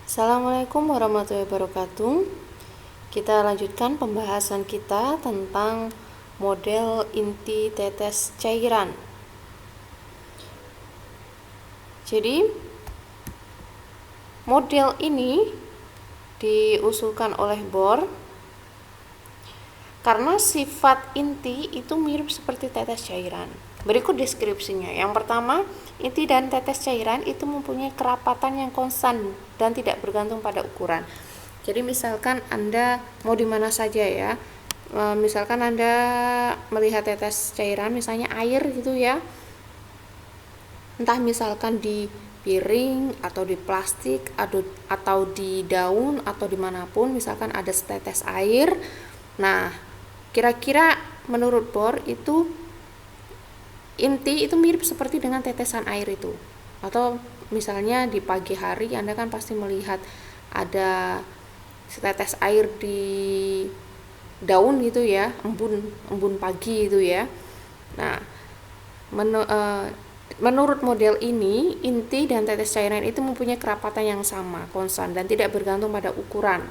Assalamualaikum warahmatullahi wabarakatuh. Kita lanjutkan pembahasan kita tentang model inti tetes cairan. Jadi, model ini diusulkan oleh Bohr karena sifat inti itu mirip seperti tetes cairan. Berikut deskripsinya. Yang pertama, inti dan tetes cairan itu mempunyai kerapatan yang konstan dan tidak bergantung pada ukuran. Jadi misalkan Anda mau di mana saja ya, misalkan Anda melihat tetes cairan, misalnya air gitu ya, entah misalkan di piring atau di plastik atau di daun atau dimanapun, misalkan ada setetes air. Nah, kira-kira menurut Bohr itu inti itu mirip seperti dengan tetesan air itu. Atau misalnya di pagi hari Anda kan pasti melihat ada setetes air di daun gitu ya, embun pagi itu ya. Nah, menurut model ini, inti dan tetes cairan itu mempunyai kerapatan yang sama, konstan dan tidak bergantung pada ukuran.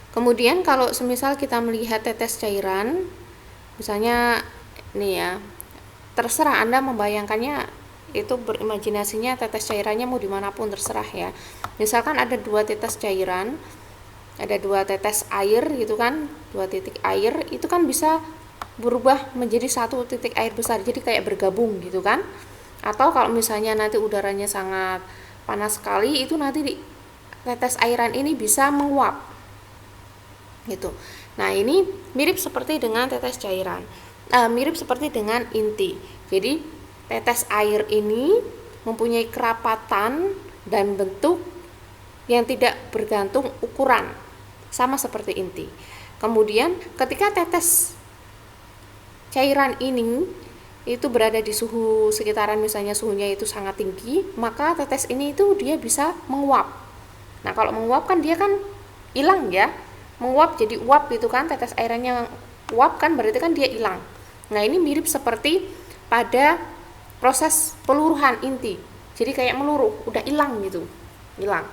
Kemudian kalau semisal kita melihat tetes cairan, misalnya nih ya, terserah Anda membayangkannya, itu berimajinasinya tetes cairannya mau dimanapun terserah ya. Misalkan ada dua tetes cairan, ada dua tetes air gitu kan, dua titik air itu kan bisa berubah menjadi satu titik air besar, jadi kayak bergabung gitu kan. Atau kalau misalnya nanti udaranya sangat panas sekali, itu nanti tetes airan ini bisa menguap gitu. Nah, ini mirip seperti dengan tetes cairan. Mirip seperti dengan inti. Jadi tetes air ini mempunyai kerapatan dan bentuk yang tidak bergantung ukuran, sama seperti inti. Kemudian ketika tetes cairan ini itu berada di suhu sekitaran, misalnya suhunya itu sangat tinggi, maka tetes ini itu dia bisa menguap. Nah, kalau menguap kan dia kan hilang ya, menguap jadi uap gitu kan, tetes airnya uap kan berarti kan dia hilang. Nah, ini mirip seperti pada proses peluruhan inti. Jadi kayak meluruh, udah hilang gitu. Hilang.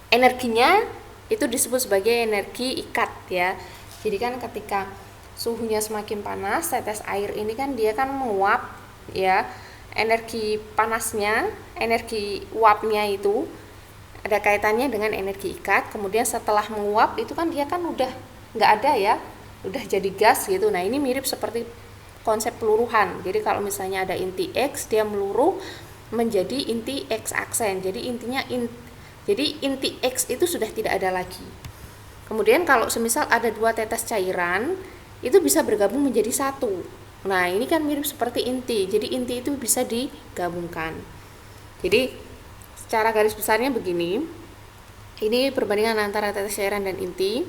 Energinya itu disebut sebagai energi ikat ya. Jadi kan ketika suhunya semakin panas, tetes air ini kan dia kan menguap ya. Energi panasnya, energi uapnya itu ada kaitannya dengan energi ikat. Kemudian setelah menguap itu kan dia kan udah nggak ada ya, udah jadi gas gitu. Nah, ini mirip seperti konsep peluruhan. Jadi kalau misalnya ada inti X, dia meluruh menjadi inti X aksen. Jadi inti X itu sudah tidak ada lagi. Kemudian kalau semisal ada dua tetes cairan, itu bisa bergabung menjadi satu. Nah, ini kan mirip seperti inti. Jadi inti itu bisa digabungkan. Jadi secara garis besarnya begini. Ini perbandingan antara tetes cairan dan inti.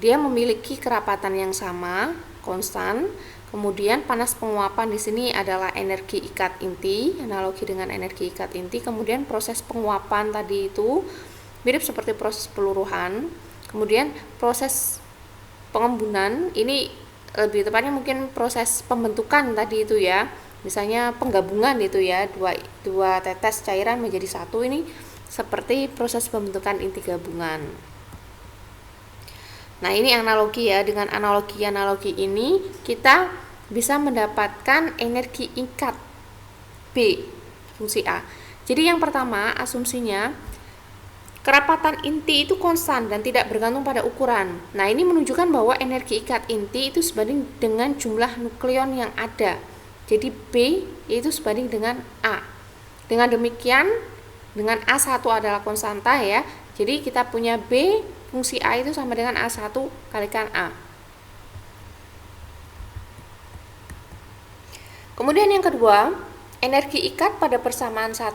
Dia memiliki kerapatan yang sama, konstan. Kemudian panas penguapan di sini adalah energi ikat inti, analogi dengan energi ikat inti. Kemudian proses penguapan tadi itu mirip seperti proses peluruhan. Kemudian proses pengembunan ini lebih tepatnya mungkin proses pembentukan tadi itu ya. Misalnya penggabungan itu ya, dua tetes cairan menjadi satu, ini seperti proses pembentukan inti gabungan. Nah, ini analogi ya. Dengan analogi ini kita bisa mendapatkan energi ikat B fungsi A. Jadi yang pertama asumsinya kerapatan inti itu konstan dan tidak bergantung pada ukuran. Nah, ini menunjukkan bahwa energi ikat inti itu sebanding dengan jumlah nukleon yang ada. Jadi B itu sebanding dengan A. Dengan demikian, dengan A1 adalah konstanta ya. Jadi kita punya B fungsi A itu sama dengan A1 kalikan A. Kemudian yang kedua, energi ikat pada persamaan 1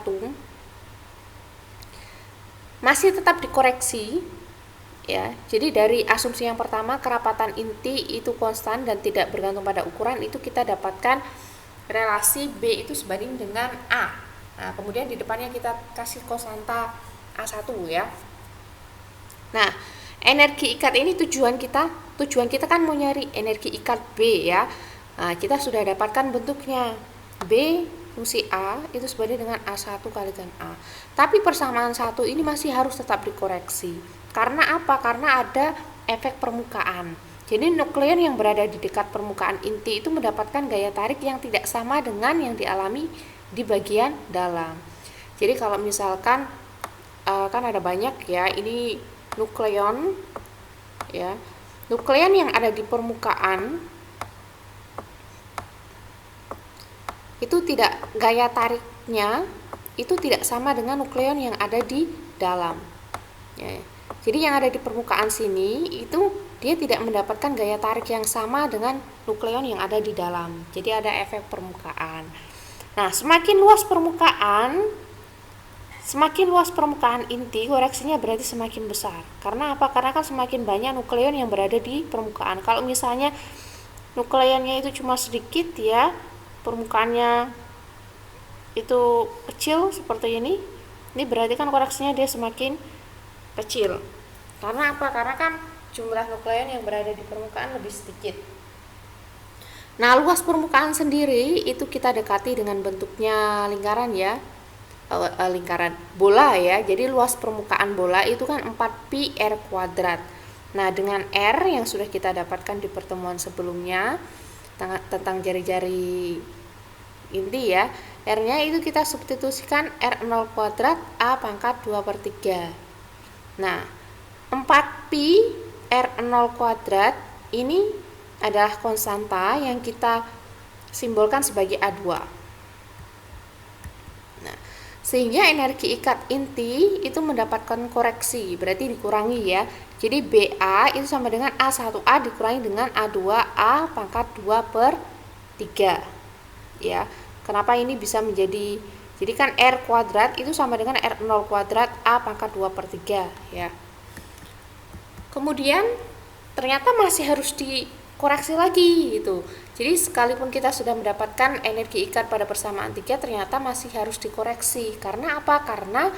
masih tetap dikoreksi ya. Jadi dari asumsi yang pertama, kerapatan inti itu konstan dan tidak bergantung pada ukuran, itu kita dapatkan relasi B itu sebanding dengan A. Nah, kemudian di depannya kita kasih konstanta A1 ya. Nah, energi ikat ini tujuan kita kan mau nyari energi ikat B ya. Nah, kita sudah dapatkan bentuknya. B fungsi A itu sebanding dengan A1 kalikan A. Tapi persamaan 1 ini masih harus tetap dikoreksi. Karena apa? Karena ada efek permukaan. Jadi nukleon yang berada di dekat permukaan inti itu mendapatkan gaya tarik yang tidak sama dengan yang dialami di bagian dalam. Jadi kalau misalkan kan ada banyak ya, ini nukleon ya. Nukleon yang ada di permukaan itu tidak, gaya tariknya itu tidak sama dengan nukleon yang ada di dalam ya. Jadi yang ada di permukaan sini itu dia tidak mendapatkan gaya tarik yang sama dengan nukleon yang ada di dalam. Jadi ada efek permukaan. Nah, semakin luas permukaan inti, koreksinya berarti semakin besar. Karena apa? Karena kan semakin banyak nukleon yang berada di permukaan. Kalau misalnya nukleonnya itu cuma sedikit ya, permukaannya itu kecil seperti ini berarti kan koreksinya dia semakin kecil. Karena apa? Karena kan jumlah nukleon yang berada di permukaan lebih sedikit. Nah, luas permukaan sendiri itu kita dekati dengan bentuknya lingkaran ya, lingkaran bola ya. Jadi luas permukaan bola itu kan 4pi r kuadrat. Nah, dengan R yang sudah kita dapatkan di pertemuan sebelumnya tentang jari-jari inti ya, R-nya itu kita substitusikan R0 kuadrat A pangkat 2/3. Nah, 4pi R0 kuadrat ini adalah konstanta yang kita simbolkan sebagai A2. Nah, sehingga energi ikat inti itu mendapatkan koreksi, berarti dikurangi ya. Jadi BA itu sama dengan A1A dikurangi dengan A2A pangkat 2/3 ya. Kenapa ini bisa menjadi, jadi kan R kuadrat itu sama dengan R0 kuadrat A pangkat 2/3 ya. Kemudian ternyata masih harus dikoreksi lagi gitu. Jadi sekalipun kita sudah mendapatkan energi ikat pada persamaan 3, ternyata masih harus dikoreksi. Karena apa? Karena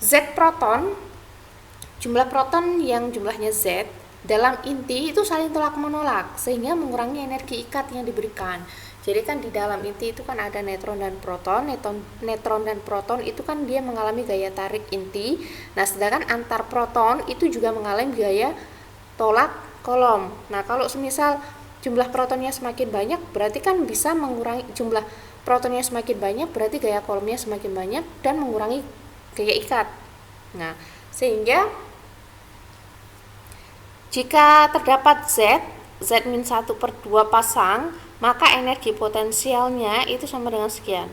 Z proton, jumlah proton yang jumlahnya Z dalam inti itu saling tolak menolak, sehingga mengurangi energi ikat yang diberikan. Jadi kan di dalam inti itu kan ada neutron dan proton. Neutron dan proton itu kan dia mengalami gaya tarik inti. Nah, sedangkan antar proton itu juga mengalami gaya tolak kolom. Nah, kalau semisal jumlah protonnya semakin banyak, berarti kan bisa mengurangi, jumlah protonnya semakin banyak berarti gaya kolomnya semakin banyak dan mengurangi gaya ikat. Nah, sehingga jika terdapat Z-1/2 pasang, maka energi potensialnya itu sama dengan sekian.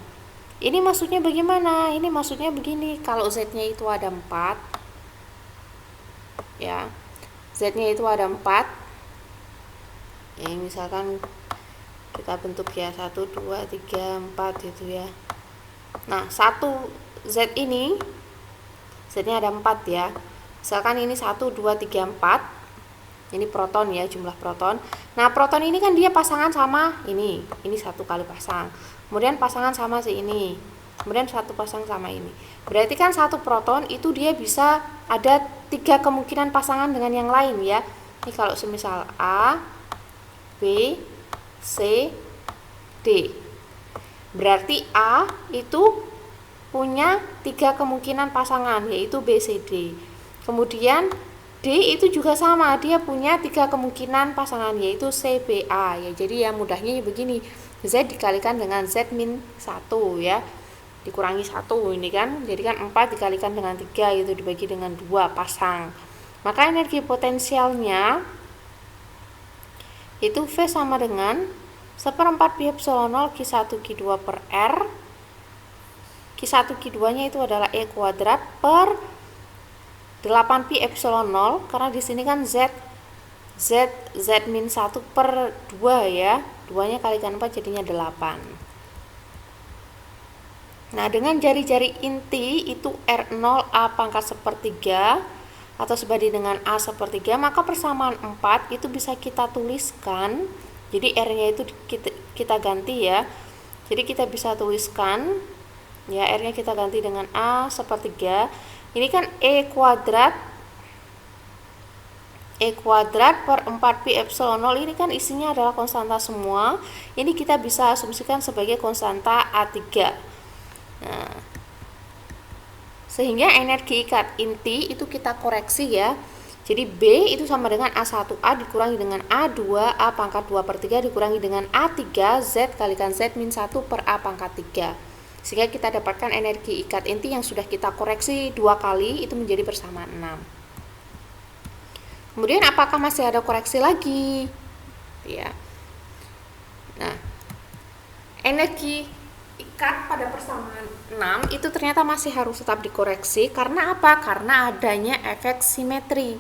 Ini maksudnya bagaimana? Ini maksudnya begini, kalau Z-nya itu ada 4 ya, Z-nya itu ada 4 ya, misalkan kita bentuk ya 1, 2, 3, 4 gitu ya. Nah, satu Z ini Z-nya ada 4 ya, misalkan ini 1, 2, 3, 4, ini proton ya, jumlah proton. Nah, proton ini kan dia pasangan sama ini satu kali pasang, kemudian pasangan sama si ini, kemudian satu pasang sama ini. Berarti kan satu proton itu dia bisa ada 3 kemungkinan pasangan dengan yang lain ya. Ini kalau semisal A, B, C, D, berarti A itu punya 3 kemungkinan pasangan, yaitu B, C, D. Kemudian D itu juga sama, dia punya 3 kemungkinan pasangan, yaitu C, B, A ya. Jadi ya mudahnya begini, Z dikalikan dengan Z min 1 ya, dikurangi 1 ini kan, jadi kan 4 dikalikan dengan 3 itu dibagi dengan 2 pasang. Maka energi potensialnya itu V sama dengan 1/4 pi epsilon 0 Q1 Q2 per R. Q1 Q2 nya itu adalah E kuadrat per 8 pi epsilon 0, karena di sini kan Z min 1/2 ya, 2 nya kalikan 4 jadinya 8. Nah, dengan jari-jari inti itu R0 A pangkat 1/3 atau sebanding dengan A 1/3, maka persamaan 4 itu bisa kita tuliskan, jadi R nya itu kita ganti ya, jadi kita bisa tuliskan ya, R nya kita ganti dengan A 1/3. Ini kan E kuadrat E kuadrat per 4pi epsilon 0 ini kan isinya adalah konstanta semua. Ini kita bisa asumsikan sebagai konstanta A3. Nah, sehingga energi ikat inti itu kita koreksi ya. Jadi B itu sama dengan A1A dikurangi dengan A2, A pangkat 2 per 3 dikurangi dengan A3, Z kalikan Z min 1 per A pangkat 3. Sehingga kita dapatkan energi ikat inti yang sudah kita koreksi 2 kali itu menjadi persamaan 6. Kemudian apakah masih ada koreksi lagi? Ya. Nah, energi ikat pada persamaan 6 itu ternyata masih harus tetap dikoreksi. Karena apa? Karena adanya efek simetri.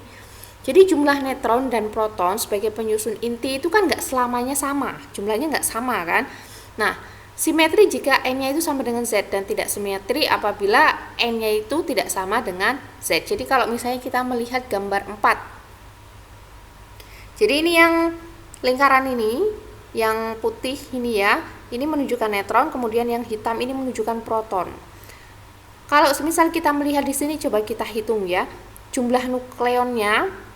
Jadi jumlah neutron dan proton sebagai penyusun inti itu kan nggak selamanya sama, jumlahnya nggak sama kan. Nah, simetri jika n-nya itu sama dengan z dan tidak simetri apabila n-nya itu tidak sama dengan z. Jadi kalau misalnya kita melihat gambar 4, jadi ini yang lingkaran ini, yang putih ini ya, ini menunjukkan neutron, kemudian yang hitam ini menunjukkan proton. Kalau misal kita melihat di sini, coba kita hitung ya, jumlah nukleonnya.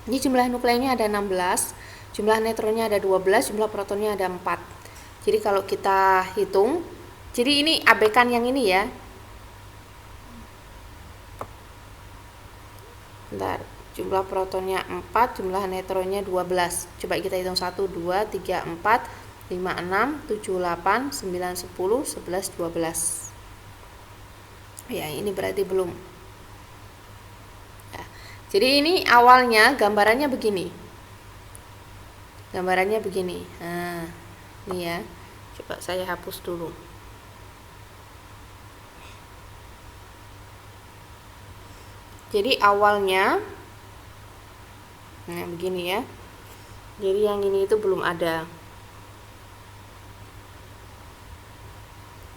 Ini jumlah nukleonnya ada 16, jumlah neutronnya ada 12, jumlah protonnya ada 4. Jadi kalau kita hitung, jadi ini abaikan yang ini ya. Bentar, jumlah protonnya 4, jumlah neutronnya 12. Coba kita hitung 1, 2, 3, 4, 5, 6, 7, 8, 9, 10, 11, 12. Ya, ini berarti belum. Jadi ini awalnya gambarannya begini. Gambarannya begini. Nah, ini ya. Coba saya hapus dulu. Jadi awalnya nah begini ya. Jadi yang ini itu belum ada.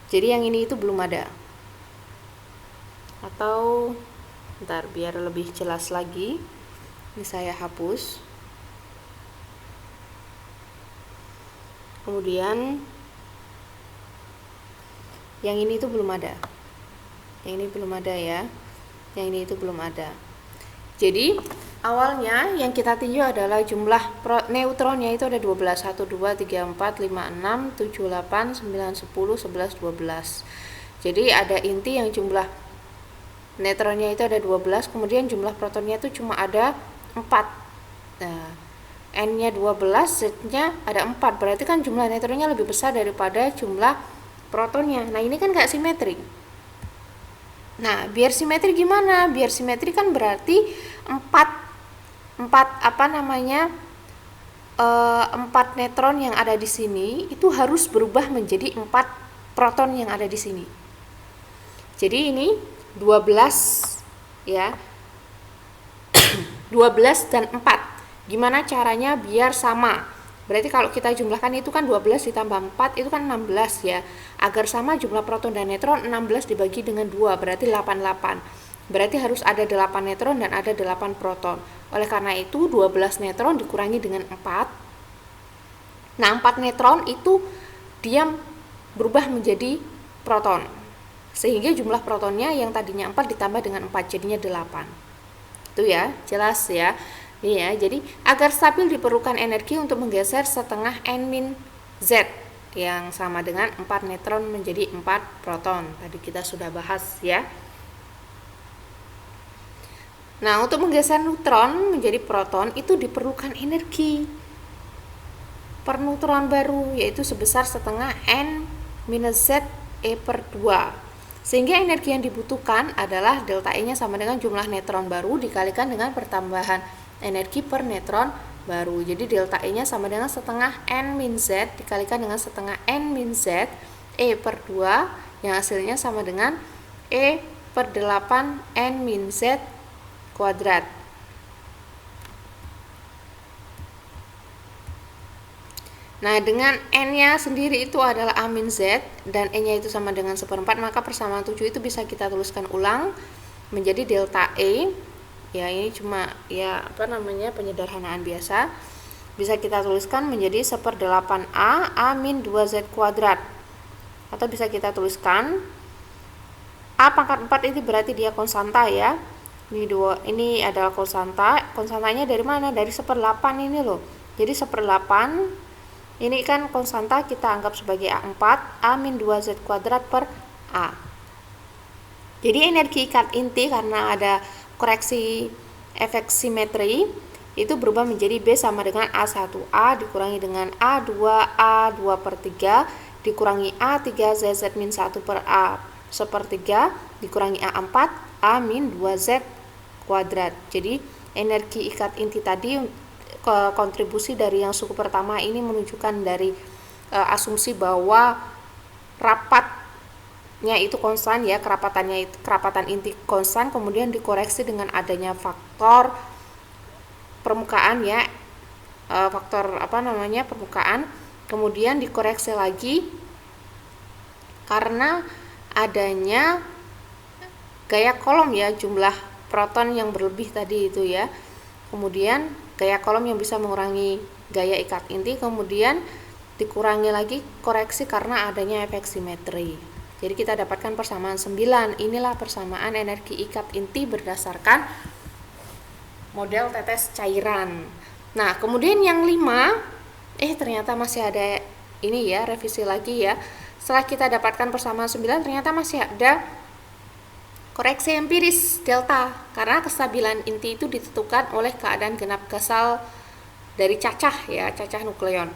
Jadi yang ini itu belum ada. Atau bentar, biar lebih jelas lagi, ini saya hapus. Kemudian yang ini itu belum ada. Yang ini belum ada ya. Yang ini itu belum ada. Jadi awalnya yang kita tinjau adalah jumlah neutronnya itu ada 12, 1, 2, 3, 4, 5, 6, 7, 8, 9, 10, 11, 12. Jadi ada inti yang jumlah neutronnya itu ada 12, kemudian jumlah protonnya itu cuma ada 4. Nah, N-nya 12, Z-nya ada 4, berarti kan jumlah neutronnya lebih besar daripada jumlah protonnya. Nah, ini kan nggak simetri. Nah, biar simetri gimana? Biar simetri kan berarti 4 neutron yang ada di sini itu harus berubah menjadi 4 proton yang ada di sini. Jadi ini 12 ya. 12 dan 4. Gimana caranya biar sama? Berarti kalau kita jumlahkan itu kan 12 ditambah 4 itu kan 16 ya. Agar sama jumlah proton dan neutron, 16 dibagi dengan 2 berarti 88. Berarti harus ada 8 neutron dan ada 8 proton. Oleh karena itu 12 neutron dikurangi dengan 4. Nah, 4 neutron itu dia berubah menjadi proton. Sehingga jumlah protonnya yang tadinya 4 ditambah dengan 4 jadinya 8. Itu ya, jelas ya. Iya, jadi agar stabil diperlukan energi untuk menggeser setengah N-Z yang sama dengan 4 neutron menjadi 4 proton. Tadi kita sudah bahas ya. Nah, untuk menggeser neutron menjadi proton itu diperlukan energi per neutron baru, yaitu sebesar setengah N-Z E per 2. Sehingga energi yang dibutuhkan adalah delta E nya sama dengan jumlah neutron baru dikalikan dengan pertambahan energi per neutron baru. Jadi delta E nya sama dengan setengah N-Z dikalikan dengan setengah N-Z E per 2 yang hasilnya sama dengan E per 8 N-Z kuadrat. Nah, dengan N-nya sendiri itu adalah A-Z dan E-nya itu sama dengan 1/4, maka persamaan 7 itu bisa kita tuliskan ulang menjadi delta E. Ya, ini cuma penyederhanaan biasa. Bisa kita tuliskan menjadi 1/8A A-2Z kuadrat. Atau bisa kita tuliskan A pangkat 4 itu berarti dia konstanta ya. Ini adalah konstanta, konstantanya dari mana? Dari 1/8 ini loh. Jadi 1/8 ini kan konstanta kita anggap sebagai A4, A-2Z kuadrat per A. Jadi energi ikat inti karena ada koreksi efek simetri itu berubah menjadi B sama dengan A1A dikurangi dengan A2 per 3 dikurangi A3 ZZ-1 per A sepertiga dikurangi A4 A-2Z kuadrat. Jadi energi ikat inti tadi kontribusi dari yang suku pertama ini menunjukkan dari asumsi bahwa rapatnya itu konstan ya, kerapatan inti konstan, kemudian dikoreksi dengan adanya faktor permukaan ya, permukaan, kemudian dikoreksi lagi karena adanya gaya kolom ya, jumlah proton yang berlebih tadi itu ya, kemudian gaya kolom yang bisa mengurangi gaya ikat inti, kemudian dikurangi lagi koreksi karena adanya efek simetri. Jadi kita dapatkan persamaan 9. Inilah persamaan energi ikat inti berdasarkan model tetes cairan. Nah, kemudian yang 5, ternyata masih ada ini ya, revisi lagi ya. Setelah kita dapatkan persamaan 9, ternyata masih ada koreksi empiris delta, karena kestabilan inti itu ditentukan oleh keadaan genap gasal dari cacah ya, cacah nukleon.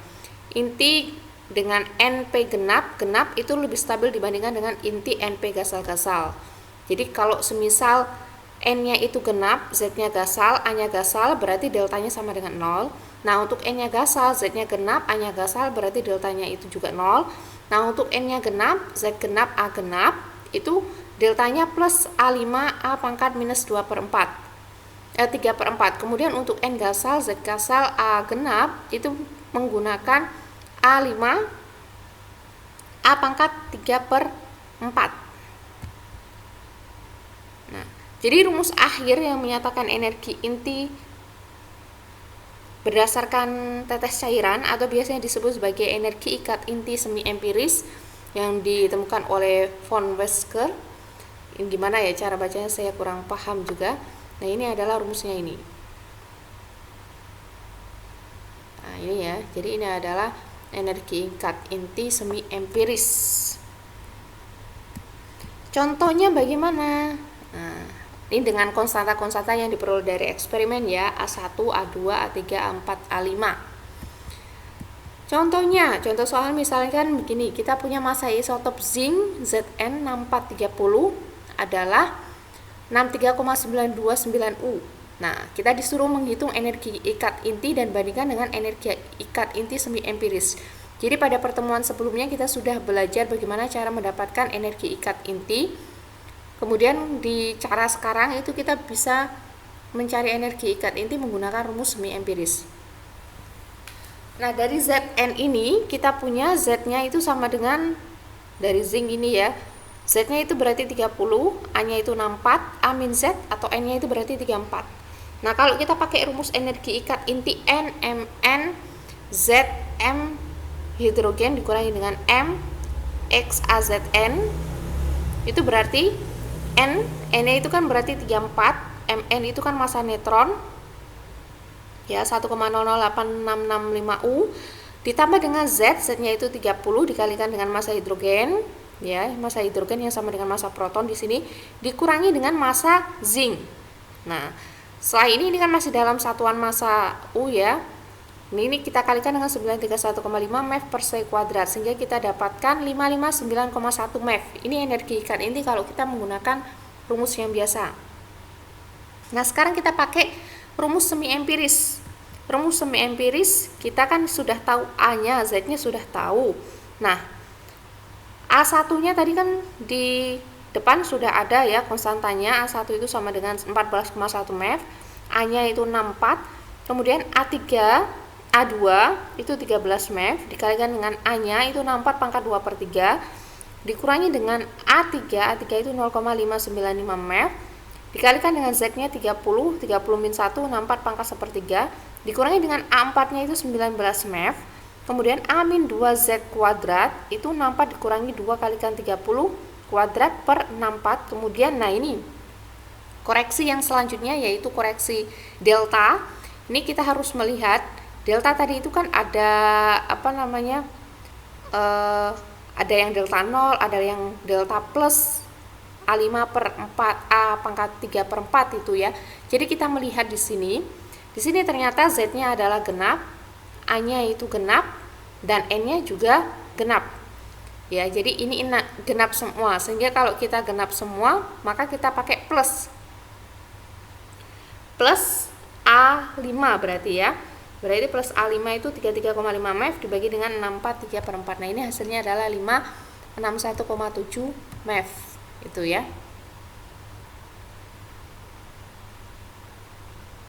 Inti dengan NP genap itu lebih stabil dibandingkan dengan inti NP gasal-gasal. Jadi kalau semisal N-nya itu genap, Z-nya gasal, A-nya gasal, berarti deltanya sama dengan 0. Nah, untuk N-nya gasal, Z-nya genap, A-nya gasal, berarti deltanya itu juga 0. Nah, untuk N-nya genap, Z genap, A genap, itu deltanya plus A5 A pangkat minus 2 per 4 3 per 4. Kemudian untuk N gasal, Z gasal, A genap itu menggunakan A5 A pangkat 3 per 4. Nah, jadi rumus akhir yang menyatakan energi inti berdasarkan tetes cairan atau biasanya disebut sebagai energi ikat inti semi empiris yang ditemukan oleh von Weizsäcker. Gimana ya cara bacanya, saya kurang paham juga. Nah, ini adalah rumusnya ini. Nah, ini ya. Jadi ini adalah energi ikat inti semi empiris. Contohnya bagaimana? Nah, ini dengan konstanta-konstanta yang diperoleh dari eksperimen ya, A1, A2, A3, A4, A5. Contoh soal misalkan begini, kita punya massa isotop zinc Zn6430 adalah 63,929 U. Nah, kita disuruh menghitung energi ikat inti dan bandingkan dengan energi ikat inti semi empiris. Jadi pada pertemuan sebelumnya kita sudah belajar bagaimana cara mendapatkan energi ikat inti. Kemudian di cara sekarang itu kita bisa mencari energi ikat inti menggunakan rumus semi empiris. Nah, dari Zn ini kita punya Z-nya itu sama dengan dari zinc ini ya. Z-nya itu berarti 30, A-nya itu 64, A min Z atau N-nya itu berarti 34. Nah, kalau kita pakai rumus energi ikat inti N, M, N, Z, M, hidrogen dikurangi dengan M, X, A, Z, N, itu berarti N-nya itu kan berarti 34, Mn itu kan massa neutron, ya 1,008665 U, ditambah dengan Z-nya itu 30 dikalikan dengan massa hidrogen, ya, massa hidrogen yang sama dengan massa proton di sini dikurangi dengan massa zinc. Nah, setelah ini kan masih dalam satuan massa U ya. Ini kita kalikan dengan 931,5 MeV per C kuadrat sehingga kita dapatkan 559,1 MeV. Ini energi ikat inti kalau kita menggunakan rumus yang biasa. Nah, sekarang kita pakai rumus semi empiris. Rumus semi empiris kita kan sudah tahu A-nya, Z-nya sudah tahu. Nah, A1-nya tadi kan di depan sudah ada ya konstantanya. A1 itu sama dengan 14,1 MeV, A-nya itu 64, kemudian A3, A2 itu 13 MeV dikalikan dengan A-nya itu 64 pangkat 2 per 3 dikurangi dengan A3 itu 0,595 MeV dikalikan dengan Z-nya 30 min 1 64 pangkat 1/3 dikurangi dengan A4-nya itu 19 MeV. Kemudian A min 2Z kuadrat itu 64 dikurangi 2 kalikan 30 kuadrat per 64. Kemudian nah ini Koreksi yang selanjutnya yaitu koreksi delta. Ini kita harus melihat delta tadi itu kan ada ada yang delta 0, ada yang delta plus A5/4, A pangkat 3/4 itu ya. Jadi kita melihat di sini ternyata Z-nya adalah genap, A-nya itu genap, dan N-nya juga genap. Ya, jadi ini genap semua. Sehingga kalau kita genap semua, maka kita pakai plus A5 berarti ya. Berarti plus A5 itu 33,5 MeV dibagi dengan 64 3/4. Nah, ini hasilnya adalah 561,7 MeV. Itu ya.